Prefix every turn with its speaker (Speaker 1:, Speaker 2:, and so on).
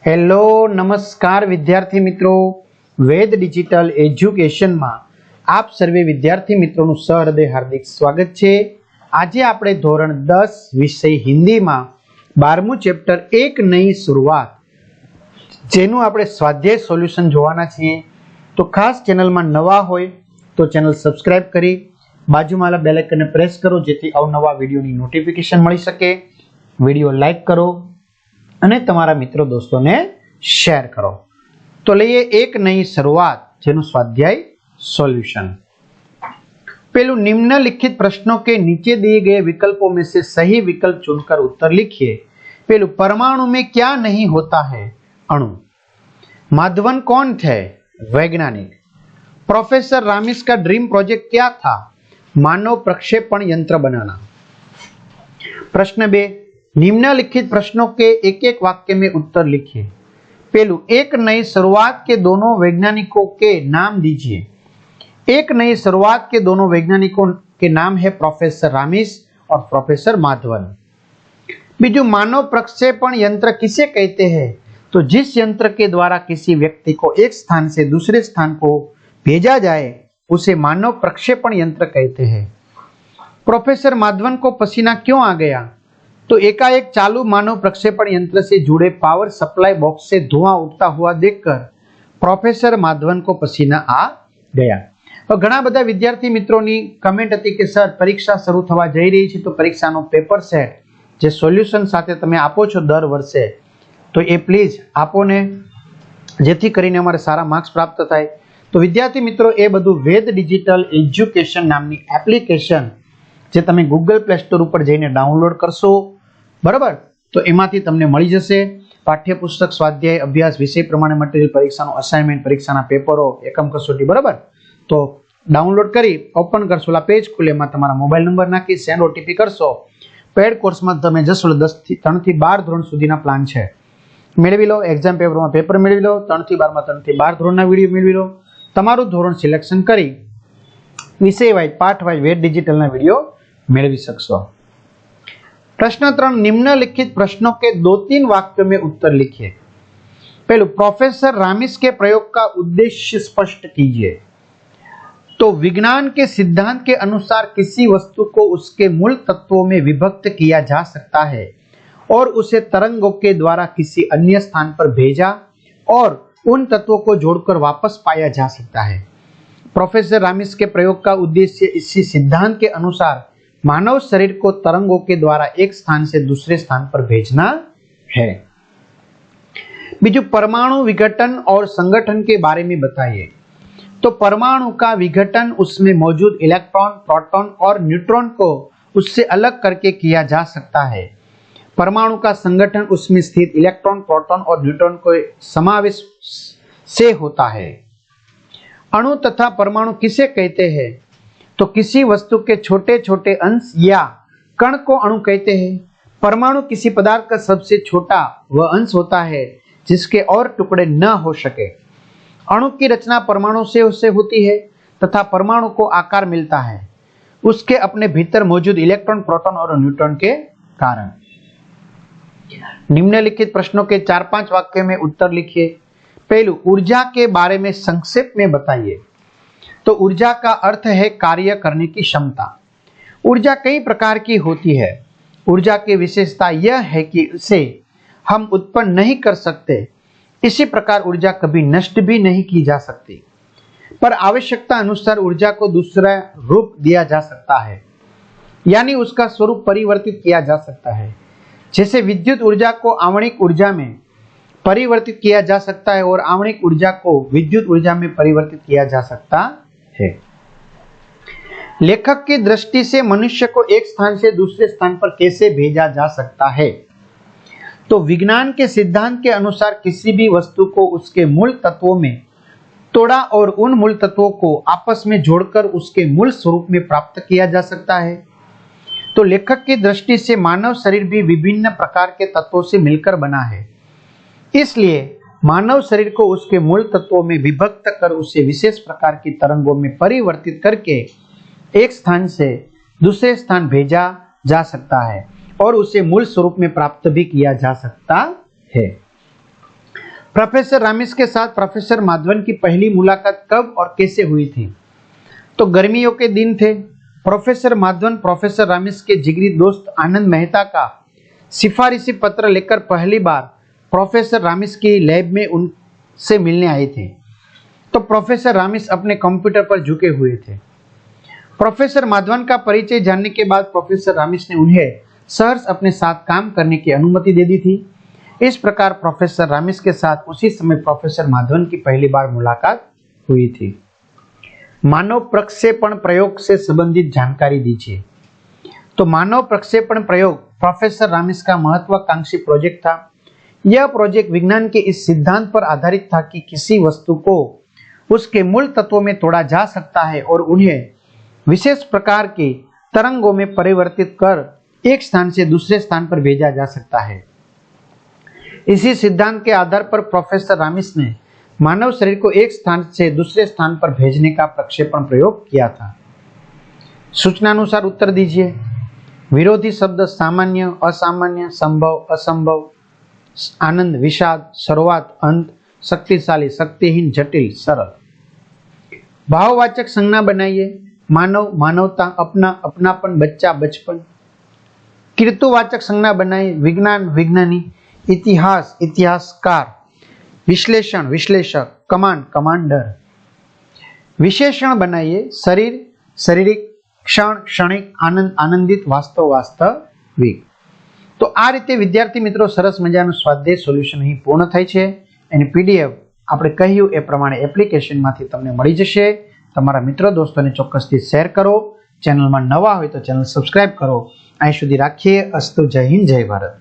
Speaker 1: Hello नमस्कार विद्यार्थी मित्रों, वेद डिजिटल एज्युकेशन में आप सर्वे विद्यार्थी मित्रों सहृदय हार्दिक स्वागत है। आज आपणे धोरण 10 विषय हिंदी में 12मुं चेप्टर एक नई शुरुआत जेनु आपणे स्वाध्याय सोल्यूशन जोवाना छीए। तो खास चेनल में नवा होय तो चेनल सब्सक्राइब करी बाजुमां बेल आइकन ने प्रेस करो जेथी अवनवा विडियोनी नोटिफिकेशन मळी सके। विडियो लाइक करो અને તમારા મિત્રો દોસ્તોને શેર કરો। તો લઈએ એક નઈ શરૂઆત જેનું સ્વાધ્યાય सॉल्यूशन। पहलू निम्नलिखित प्रश्नों के नीचे दिए गए विकल्पों में से सही विकल्प चुनकर उत्तर लिखिए। पहलू परमाणु में क्या नहीं होता है? अणु। माधवन कौन थे? वैज्ञानिक। प्रोफेसर रामिस का ड्रीम प्रोजेक्ट क्या था? मानव प्रक्षेपण यंत्र बनाना। प्रश्न 2, निम्नलिखित प्रश्नों के एक एक वाक्य में उत्तर लिखिए। पहलू एक नई शुरुआत के दोनों वैज्ञानिकों के नाम दीजिए। एक नई शुरुआत के दोनों वैज्ञानिकों के नाम है प्रोफेसर रामिस और प्रोफेसर माधवन। बीजू मानव प्रक्षेपण यंत्र किसे कहते हैं? तो जिस यंत्र के द्वारा किसी व्यक्ति को एक स्थान से दूसरे स्थान को भेजा जाए उसे मानव प्रक्षेपण यंत्र कहते हैं। प्रोफेसर माधवन को पसीना क्यों आ गया? तो एकाएक चालू मानव प्रक्षेपण यंत्र से जुड़े पावर सप्लाई बॉक्स से धुआं उठता हुआ देखकर प्रोफेसर माधवन को पसीना आ गया। तो घણા બધા વિદ્યાર્થી મિત્રોની કમેન્ટ હતી કે સર પરીક્ષા શરૂ થવા જઈ રહી છે તો પરીક્ષાનો પેપર સેટ જે સોલ્યુશન સાથે તમે આપો છો દર વર્ષે તો એ પ્લીઝ આપો ને જેથી કરીને અમારે સારા માર્ક્સ પ્રાપ્ત થાય। તો વિદ્યાર્થી મિત્રો એ બધું વેદ ડિજિટલ એજ્યુકેશન નામની એપ્લિકેશન જે તમે ગૂગલ પ્લે સ્ટોર ઉપર જઈને ડાઉનલોડ કરશો बराबर, तो एमांथी तमने मळी जशे पाठ्यपुस्तक, स्वाध्याय, अभ्यास, विषय प्रमाणे मटीरियल, परीक्षानो असाइनमेंट, परीक्षाना पेपरो, एकम कसोटी। बराबर, तो डाउनलोड करी ओपन करशो, ला पेज खुले एमां तमारा मोबाइल नंबर नाखी सेंड ओटीपी करशो। पेड कोर्स में तमे जशो 3 થી 12 धोरण सुधीना प्लान छे, मेळवी लो। एक्जाम पेपर में पेपर मेळवी लो। 3 થી 12 में 3 થી 12 धोरणना विडियो मेळवी लो। तमारुं धोरण सिलेक्शन करी विषय वाइज पाठ वाइज वेद डिजिटलना विडियो मेळवी शकशो। प्रश्न 3, निम्नलिखित प्रश्नों के 2-3 वाक्यों में उत्तर लिखिए। पहले प्रोफेसर रामिस के प्रयोग का उद्देश्य स्पष्ट कीजिए। तो विज्ञान के सिद्धांत के अनुसार किसी वस्तु को उसके मूल तत्वों में विभक्त किया जा सकता है और उसे तरंगों के द्वारा किसी अन्य स्थान पर भेजा और उन तत्वों को जोड़कर वापस पाया जा सकता है। प्रोफेसर रामिस के प्रयोग का उद्देश्य इसी सिद्धांत के अनुसार मानव शरीर को तरंगों के द्वारा एक स्थान से दूसरे स्थान पर भेजना है। बीजू परमाणु विघटन और संगठन के बारे में बताइए। तो परमाणु का विघटन उसमें मौजूद इलेक्ट्रॉन, प्रोटॉन और न्यूट्रॉन को उससे अलग करके किया जा सकता है। परमाणु का संगठन उसमें स्थित इलेक्ट्रॉन, प्रोटॉन और न्यूट्रॉन को समावेश से होता है। अणु तथा परमाणु किसे कहते हैं? तो किसी वस्तु के छोटे छोटे अंश या कण को अणु कहते हैं। परमाणु किसी पदार्थ का सबसे छोटा वह अंश होता है जिसके और टुकड़े न हो सके। अणु की रचना परमाणु से होती है तथा परमाणु को आकार मिलता है उसके अपने भीतर मौजूद इलेक्ट्रॉन, प्रोटॉन और न्यूट्रॉन के कारण। निम्नलिखित प्रश्नों के 4-5 वाक्य में उत्तर लिखिए। पहलू ऊर्जा के बारे में संक्षेप में बताइए। तो ऊर्जा का अर्थ है कार्य करने की क्षमता। ऊर्जा कई प्रकार की होती है। ऊर्जा की विशेषता यह है कि उसे हम उत्पन्न नहीं कर सकते। इसी प्रकार ऊर्जा कभी नष्ट भी नहीं की जा सकती, पर आवश्यकता अनुसार ऊर्जा को दूसरा रूप दिया जा सकता है, यानी उसका स्वरूप परिवर्तित किया जा सकता है। जैसे विद्युत ऊर्जा को आणविक ऊर्जा में परिवर्तित किया जा सकता है और आणविक ऊर्जा को विद्युत ऊर्जा में परिवर्तित किया जा सकता है। लेखक की दृष्टि से मनुष्य को एक स्थान से दूसरे स्थान पर कैसे भेजा जा सकता है? तो विज्ञान के सिद्धांत के अनुसार किसी भी वस्तु को उसके मूल तत्वों में तोड़ा और उन मूल तत्वों को आपस में जोड़कर उसके मूल स्वरूप में प्राप्त किया जा सकता है। तो लेखक की दृष्टि से मानव शरीर भी विभिन्न प्रकार के तत्वों से मिलकर बना है, इसलिए मानव शरीर को उसके मूल तत्वों में विभक्त कर उसे विशेष प्रकार की तरंगों में परिवर्तित करके एक स्थान से दूसरे स्थान भेजा जा सकता है और उसे मूल स्वरूप में प्राप्त भी किया जा सकता है। प्रोफेसर रामिस के साथ प्रोफेसर माधवन की पहली मुलाकात कब और कैसे हुई थी? तो गर्मियों के दिन थे। प्रोफेसर माधवन प्रोफेसर रामिस के जिगरी दोस्त आनंद मेहता का सिफारिशी पत्र लेकर पहली बार प्रोफेसर रामिस की लैब में उनसे मिलने आए थे। तो प्रोफेसर रामिस अपने कंप्यूटर पर झुके हुए थे। प्रोफेसर माधवन का परिचय जानने के बाद प्रोफेसर रामिस ने उन्हें सहर्ष अपने साथ काम करने की अनुमति दे दी थी। इस प्रकार प्रोफेसर रामिस के साथ उसी समय प्रोफेसर माधवन की पहली बार मुलाकात हुई थी। मानव प्रक्षेपण प्रयोग से संबंधित जानकारी दीजिए। तो मानव प्रक्षेपण प्रयोग प्रोफेसर रामिस का महत्वाकांक्षी प्रोजेक्ट था। यह प्रोजेक्ट विज्ञान के इस सिद्धांत पर आधारित था कि किसी वस्तु को उसके मूल तत्वों में तोड़ा जा सकता है और उन्हें विशेष प्रकार के तरंगों में परिवर्तित कर एक स्थान से दूसरे स्थान पर भेजा जा सकता है। इसी सिद्धांत के आधार पर प्रोफेसर रामिस ने मानव शरीर को एक स्थान से दूसरे स्थान पर भेजने का प्रक्षेपण प्रयोग किया था। सूचनानुसार उत्तर दीजिए। विरोधी शब्द सामान्य, असामान्य, संभव, असंभव, आनंद, विषाद, शुरुआत, अंत, शक्तिशाली, शक्तिहीन, जटिल, सरल। भाववाचक संज्ञा बनाइए। मानव, मानवता, अपना, अपनापन, बच्चा, बचपन। कीर्तुवाचक संज्ञा बनाइए। विज्ञान, विज्ञानी, इतिहास, इतिहासकार, विश्लेषण, विश्लेषक, कमांड, कमांडर। विशेषण बनाइए। शरीर, शारीरिक, क्षण, क्षणिक, आनंद, आनंदित, वास्तव, वास्तविक। तो आ रीते विद्यार्थी मित्रों सरस मजाનું સ્વાધ્યાય સોલ્યુશન અહીં પૂર્ણ થાય છે। એની પીડીએફ આપણે કહ્યું એ પ્રમાણે એપ્લિકેશનમાંથી તમને મળી જશે। તમારા મિત્રો દોસ્તોને ચોક્કસથી શેર કરો। ચેનલમાં નવા હોય તો ચેનલ સબસ્ક્રાઇબ કરો। અહીં સુધી રાખીએ। અસ્તુ, જય હિન્દ, જય ભારત।